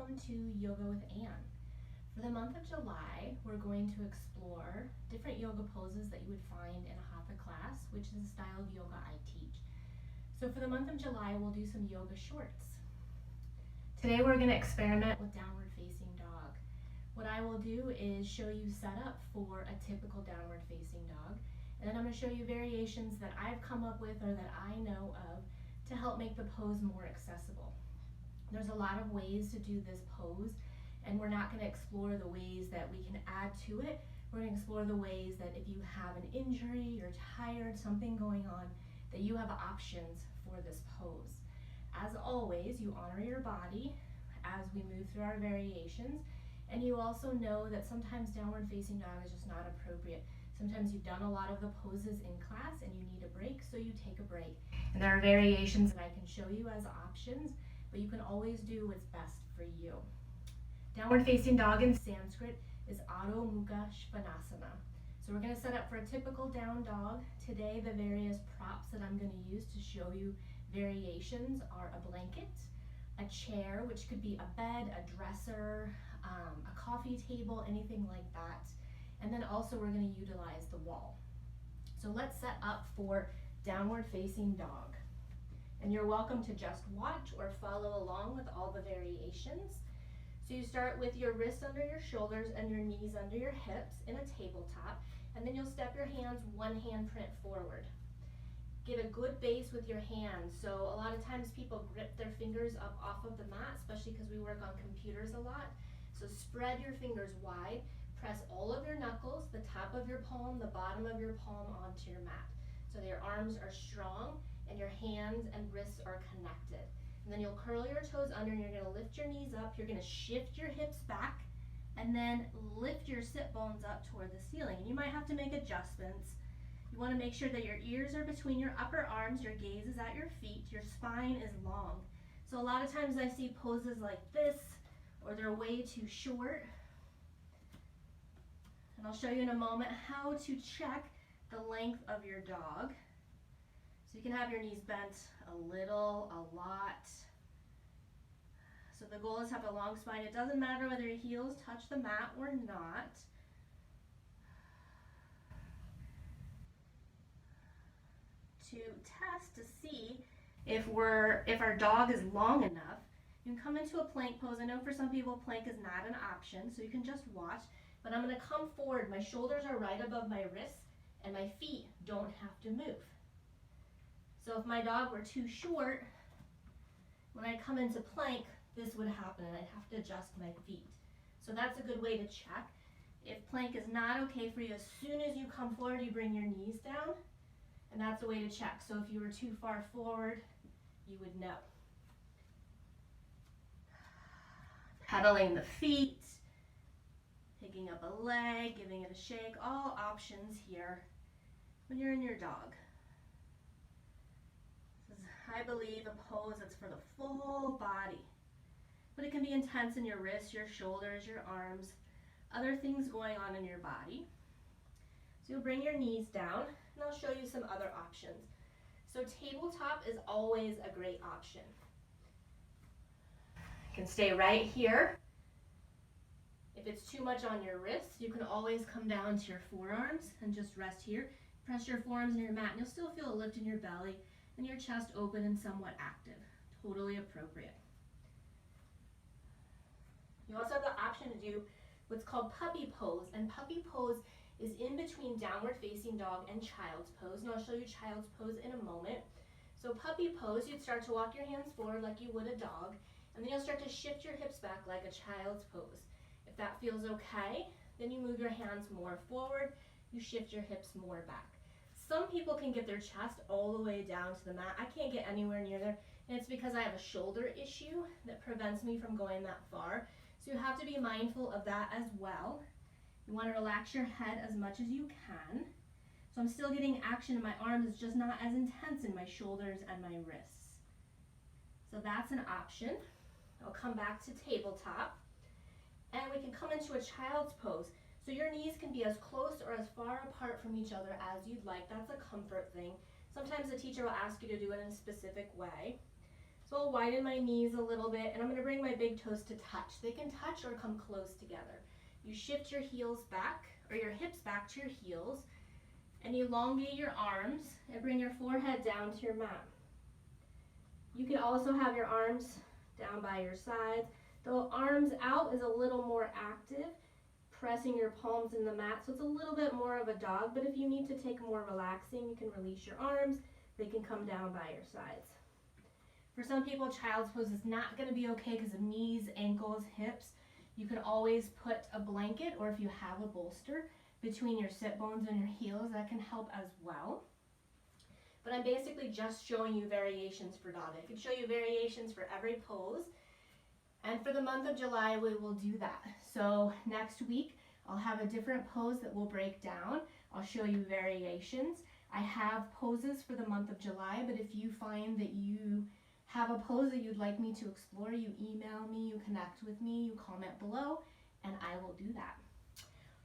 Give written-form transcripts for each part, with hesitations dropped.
welcome to Yoga with Anne. For the month of July, we're going to explore different yoga poses that you would find in a hatha class, which is a style of yoga I teach. So for the month of July, we'll do some yoga shorts. Today we're going to experiment with downward facing dog. What I will do is show you setup for a typical downward facing dog, and then I'm going to show you variations that I've come up with or that I know of to help make the pose more accessible. There's a lot of ways to do this pose, and we're not going to explore the ways that we can add to it. We're going to explore the ways that if you have an injury, you're tired, something going on, that you have options for this pose. As always, you honor your body as we move through our variations, and you also know that sometimes downward facing dog is just not appropriate. Sometimes you've done a lot of the poses in class and you need a break, so you take a break. And there are variations that I can show you as options, but you can always do what's best for you. Downward facing dog in Sanskrit is Adho Mukha Svanasana. So we're going to set up for a typical down dog. Today the various props that I'm going to use to show you variations are a blanket, a chair, which could be a bed, a dresser, a coffee table, anything like that. And then also we're going to utilize the wall. So let's set up for downward facing dog. And you're welcome to just watch or follow along with all the variations. So you start with your wrists under your shoulders and your knees under your hips in a tabletop, and then you'll step your hands one handprint forward. Get a good base with your hands. So a lot of times people grip their fingers up off of the mat, especially because we work on computers a lot. So spread your fingers wide, press all of your knuckles, the top of your palm, the bottom of your palm onto your mat. So your arms are strong and your hands and wrists are connected. And then you'll curl your toes under and you're going to lift your knees up. You're going to shift your hips back and then lift your sit bones up toward the ceiling. And you might have to make adjustments. You want to make sure that your ears are between your upper arms, your gaze is at your feet, your spine is long. So a lot of times I see poses like this, or they're way too short. And I'll show you in a moment how to check the length of your dog. So you can have your knees bent a little, a lot. So the goal is to have a long spine. It doesn't matter whether your heels touch the mat or not. To test to see if our dog is long enough, you can come into a plank pose. I know for some people plank is not an option, so you can just watch. But I'm going to come forward. My shoulders are right above my wrists, and my feet don't have to move. So if my dog were too short, when I come into plank, this would happen, and I'd have to adjust my feet. So that's a good way to check. If plank is not okay for you, as soon as you come forward, you bring your knees down, and that's a way to check. So if you were too far forward, you would know. Pedaling the feet, picking up a leg, giving it a shake, all options here when you're in your dog. This is, I believe, a pose that's for the full body, but it can be intense in your wrists, your shoulders, your arms, other things going on in your body. So you'll bring your knees down, and I'll show you some other options. So tabletop is always a great option. You can stay right here. If it's too much on your wrists, you can always come down to your forearms and just rest here. Press your forearms in your mat, and you'll still feel a lift in your belly and your chest open and somewhat active. Totally appropriate. You also have the option to do what's called puppy pose, and puppy pose is in between downward facing dog and child's pose, and I'll show you child's pose in a moment. So puppy pose, you'd start to walk your hands forward like you would a dog, and then you'll start to shift your hips back like a child's pose. If that feels okay, then you move your hands more forward, you shift your hips more back. Some people can get their chest all the way down to the mat. I can't get anywhere near there, and it's because I have a shoulder issue that prevents me from going that far. So you have to be mindful of that as well. You want to relax your head as much as you can. So I'm still getting action in my arms, it's just not as intense in my shoulders and my wrists. So that's an option. I'll come back to tabletop, and we can come into a child's pose. So your knees can be as close or as far apart from each other as you'd like. That's a comfort thing. Sometimes the teacher will ask you to do it in a specific way. So I'll widen my knees a little bit, and I'm gonna bring my big toes to touch. They can touch or come close together. You shift your heels back, or your hips back to your heels, and elongate your arms, and bring your forehead down to your mat. You can also have your arms down by your sides. The arms out is a little more active, pressing your palms in the mat, so it's a little bit more of a dog, but if you need to take more relaxing, you can release your arms. They can come down by your sides. For some people, child's pose is not going to be okay because of knees, ankles, hips. You can always put a blanket, or if you have a bolster, between your sit bones and your heels. That can help as well. But I'm basically just showing you variations for dog. I can show you variations for every pose. And for the month of July, we will do that. So next week, I'll have a different pose that we'll break down. I'll show you variations. I have poses for the month of July, but if you find that you have a pose that you'd like me to explore, you email me, you connect with me, you comment below, and I will do that.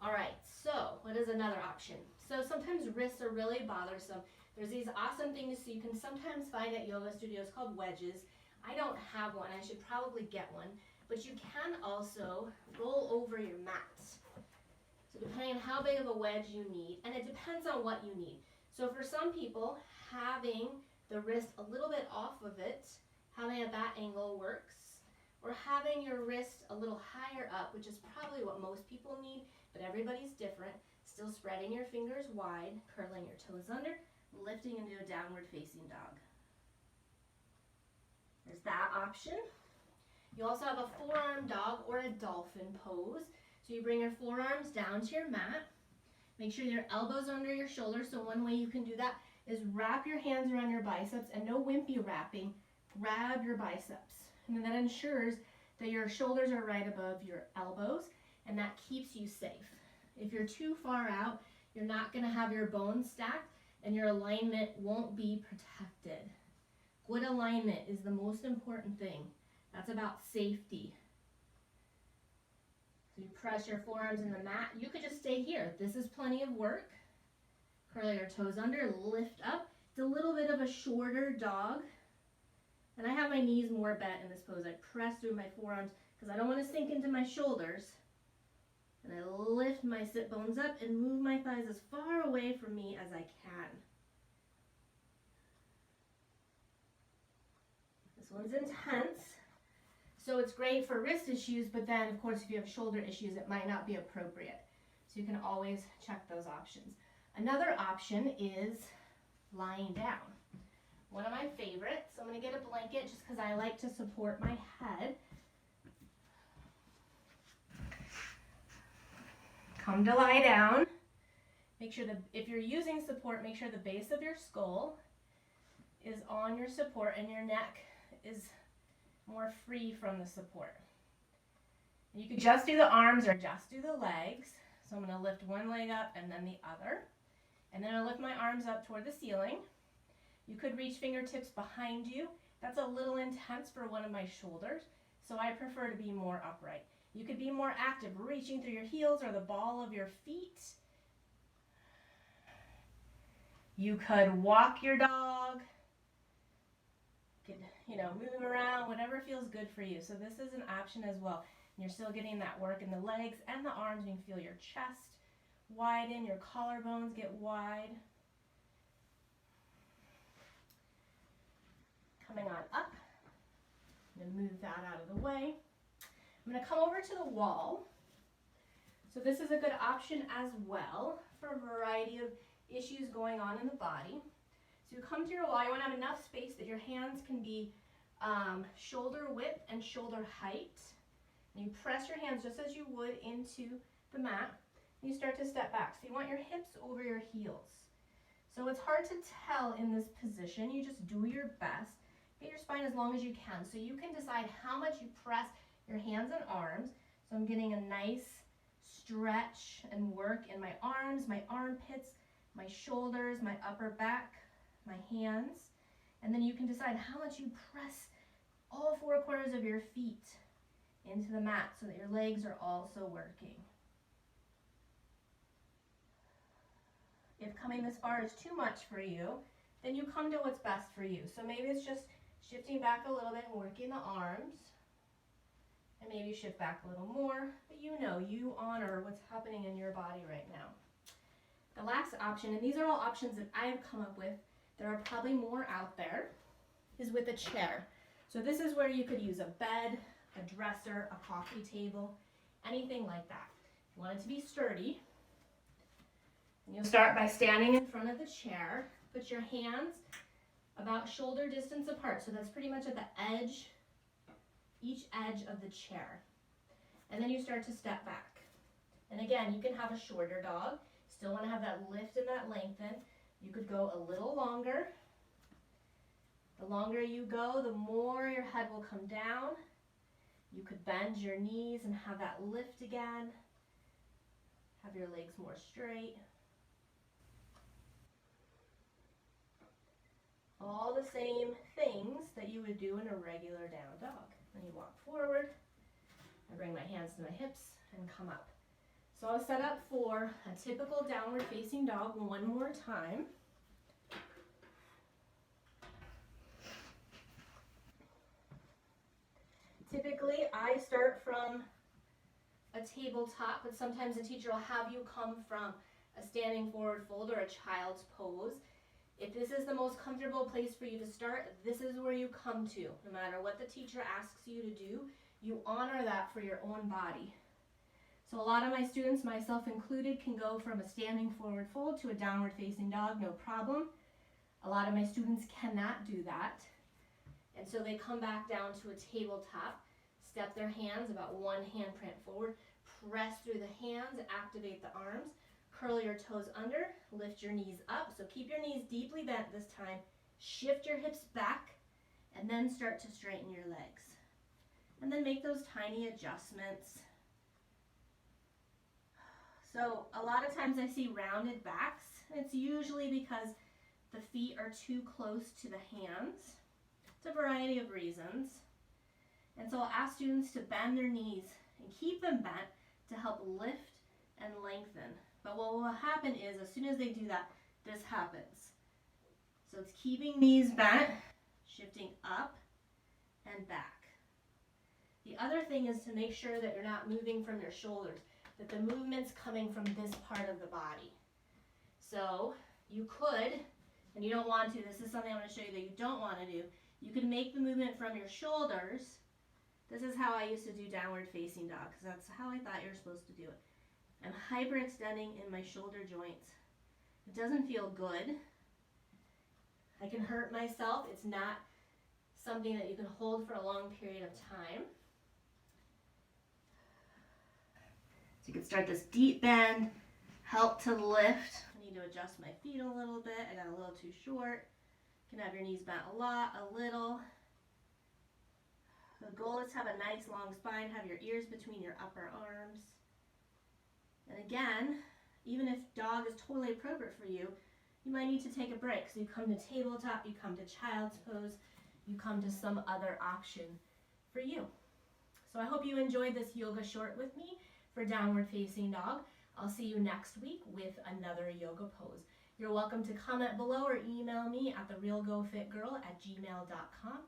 All right, so what is another option? So sometimes wrists are really bothersome. There's these awesome things so you can sometimes find at yoga studios called wedges. I don't have one, I should probably get one, but you can also roll over your mat. So depending on how big of a wedge you need, and it depends on what you need. So for some people, having the wrist a little bit off of it, having at that angle works, or having your wrist a little higher up, which is probably what most people need, but everybody's different. Still spreading your fingers wide, curling your toes under, lifting into a downward facing dog. There's that option. You also have a forearm dog or a dolphin pose. So you bring your forearms down to your mat. Make sure your elbows are under your shoulders. So one way you can do that is wrap your hands around your biceps, and no wimpy wrapping. Grab your biceps. And that ensures that your shoulders are right above your elbows, and that keeps you safe. If you're too far out, you're not going to have your bones stacked, and your alignment won't be protected. Good alignment is the most important thing. That's about safety. So you press your forearms in the mat. You could just stay here. This is plenty of work. Curl your toes under, lift up. It's a little bit of a shorter dog. And I have my knees more bent in this pose. I press through my forearms because I don't want to sink into my shoulders. And I lift my sit bones up and move my thighs as far away from me as I can. This one's intense. So it's great for wrist issues, but then of course if you have shoulder issues, it might not be appropriate. So you can always check those options. Another option is lying down. One of my favorites. So I'm going to get a blanket just because I like to support my head. Come to lie down. Make sure that if you're using support, make sure the base of your skull is on your support and your neck is more free from the support. You could just do the arms or just do the legs. So I'm going to lift one leg up and then the other. And then I'll lift my arms up toward the ceiling. You could reach fingertips behind you. That's a little intense for one of my shoulders, so I prefer to be more upright. You could be more active, reaching through your heels or the ball of your feet. You could walk your dog. You could, move around, whatever feels good for you. So this is an option as well. And you're still getting that work in the legs and the arms. You can feel your chest widen, your collarbones get wide. Coming on up. I'm going to move that out of the way. I'm going to come over to the wall. So this is a good option as well for a variety of issues going on in the body. So you come to your wall, you want to have enough space that your hands can be shoulder width and shoulder height. And you press your hands just as you would into the mat. And you start to step back. So you want your hips over your heels. So it's hard to tell in this position. You just do your best. Get your spine as long as you can. So you can decide how much you press your hands and arms. So I'm getting a nice stretch and work in my arms, my armpits, my shoulders, my upper back, my hands. And then you can decide how much you press all four corners of your feet into the mat so that your legs are also working. If coming this far is too much for you, then you come to what's best for you. So maybe it's just Shifting back a little bit and working the arms. And maybe shift back a little more, but you honor what's happening in your body right now. The last option, and these are all options that I have come up with, there are probably more out there, is with a chair. So this is where you could use a bed, a dresser, a coffee table, anything like that. If you want it to be sturdy, and you'll start by standing in front of the chair. Put your hands about shoulder distance apart, so that's pretty much at the edge, each edge of the chair. And then you start to step back. And again, you can have a shorter dog. Still want to have that lift and that lengthen. You could go a little longer. The longer you go, the more your head will come down. You could bend your knees and have that lift again. Have your legs more straight. All the same things that you would do in a regular down dog. Then you walk forward. I bring my hands to my hips and come up. So I'll set up for a typical downward facing dog one more time. Typically, I start from a tabletop, but sometimes a teacher will have you come from a standing forward fold or a child's pose. If this is the most comfortable place for you to start, this is where you come to. No matter what the teacher asks you to do, you honor that for your own body. So a lot of my students, myself included, can go from a standing forward fold to a downward facing dog, no problem. A lot of my students cannot do that. And so they come back down to a tabletop, step their hands about one handprint forward, press through the hands, activate the arms, curl your toes under, lift your knees up. So keep your knees deeply bent this time, shift your hips back, and then start to straighten your legs. And then make those tiny adjustments. So a lot of times I see rounded backs, and it's usually because the feet are too close to the hands. It's a variety of reasons. And so I'll ask students to bend their knees and keep them bent to help lift and lengthen. But what will happen is, as soon as they do that, this happens. So it's keeping knees bent, shifting up and back. The other thing is to make sure that you're not moving from your shoulders, that the movement's coming from this part of the body. So you could, and you don't want to, this is something I'm going to show you that you don't want to do, you can make the movement from your shoulders. This is how I used to do downward facing dog, because that's how I thought you're supposed to do it. I'm hyperextending in my shoulder joints. It doesn't feel good. I can hurt myself. It's not something that you can hold for a long period of time. So you can start this deep bend, help to lift. I need to adjust my feet a little bit. I got a little too short. You can have your knees bent a lot, a little. The goal is to have a nice long spine, have your ears between your upper arms. And again, even if dog is totally appropriate for you, you might need to take a break. So you come to tabletop, you come to child's pose, you come to some other option for you. So I hope you enjoyed this yoga short with me for downward facing dog. I'll see you next week with another yoga pose. You're welcome to comment below or email me at therealgofitgirl@gmail.com.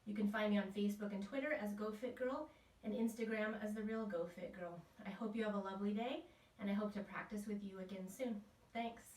You can find me on Facebook and Twitter as GoFitGirl and Instagram as TheRealGoFitGirl. I hope you have a lovely day, and I hope to practice with you again soon. Thanks.